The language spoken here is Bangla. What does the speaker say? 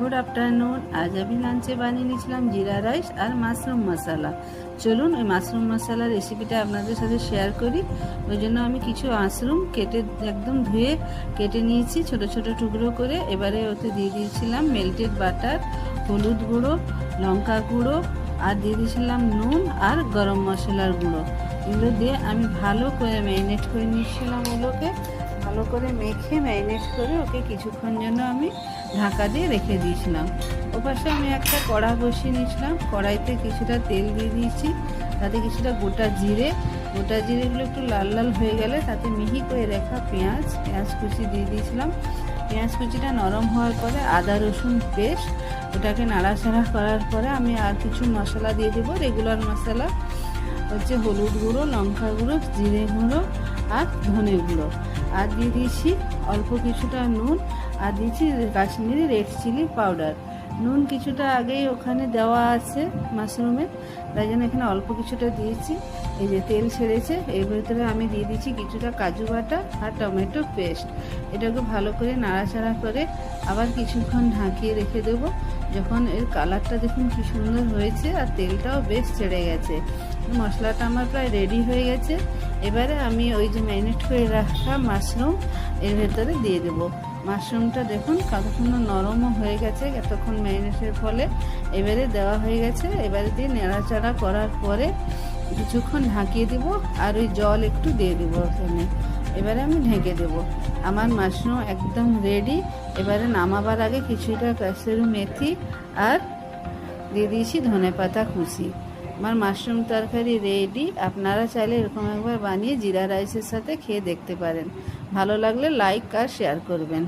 Good afternoon. আজ আমি লাঞ্চে বানিয়ে নিয়েছিলাম জিরা রাইস আর মাশরুম মশলা। চলুন ওই মাশরুম মশলা রেসিপিটা আপনাদের সাথে শেয়ার করি। ওই জন্য আমি কিছু মাশরুম কেটে একদম ধুয়ে কেটে নিয়েছি ছোট ছোট টুকরো করে। এবারে ওতে দিয়ে দিয়েছিলাম মেল্টেড বাটার, হলুদ গুঁড়ো, লঙ্কা গুঁড়ো আর দিয়ে দিয়েছিলাম নুন আর গরম মশলার গুঁড়ো। এগুলো দিয়ে আমি ভালো করে ম্যারিনেট করে নিয়েছিলাম। ওগুলোকে ভালো করে মেখে ম্যারিনেট করে ওকে কিছুক্ষণ জন্য আমি ঢাকা দিয়ে রেখে দিয়েছিলাম। ওপাশে আমি একটা কড়া বসিয়ে নিয়েছিলাম। কড়াইতে কিছুটা তেল দিয়ে দিয়েছি, তাতে কিছুটা গোটা জিরেগুলো একটু লাল লাল হয়ে গেলে তাতে মিহি করে রাখা পেঁয়াজ কুচি দিয়ে দিয়েছিলাম। পেঁয়াজ কুচিটা নরম হওয়ার পরে আদা রসুন পেস্ট, ওটাকে নাড়াচাড়া করার পরে আমি আর কিছু মশলা দিয়ে দেবো। রেগুলার মশলা হচ্ছে হলুদ গুঁড়ো, লঙ্কা গুঁড়ো, জিরে গুঁড়ো আর ধনে গুঁড়ো, আর দিয়ে দিয়েছি অল্প কিছুটা নুন, আর দিয়েছি কাশ্মীরি রেড চিলি পাউডার। নুন কিছুটা আগেই ওখানে দেওয়া আছে মাশরুমে, তাই জন্য এখানে অল্প কিছুটা দিয়েছি। এই যে তেল ছেড়েছে, এর ভেতরে আমি দিয়ে দিচ্ছি কিছুটা কাজু বাটা আর টমেটো পেস্ট। এটাকে ভালো করে নাড়াচাড়া করে আবার কিছুক্ষণ ঢাকিয়ে রেখে দেবো। যখন এর কালারটা দেখুন কি সুন্দর হয়েছে আর তেলটাও বেশ ছেড়ে গেছে, মশলাটা আমার প্রায় রেডি হয়ে গেছে। এবারে আমি ওই যে ম্যারিনেট করে রাখা মাশরুম এর ভেতরে দিয়ে দেবো। মাশরুমটা দেখুন কতক্ষণ নরমও হয়ে গেছে এতক্ষণ ম্যারিনেটের ফলে। এবারে দেওয়া হয়ে গেছে। এবারে দিয়ে নাড়াচাড়া করার পরে কিছুক্ষণ ঢাকিয়ে দেবো আর ওই জল একটু দিয়ে দেবো ওখানে। এবারে আমি ঢেকে দেবো। আমার মাশরুম একদম রেডি। এবারে নামাবার আগে কিছুটা কাসুরি মেথি আর দিয়ে দিয়েছি ধনেপাতা কুচি। আমার মাশরুম তরকারি রেডি। আপনারা চাইলে এরকম একবার বানিয়ে জিরা রাইসের সাথে খেয়ে দেখতে পারেন। ভালো লাগলে লাইক আর শেয়ার করবেন।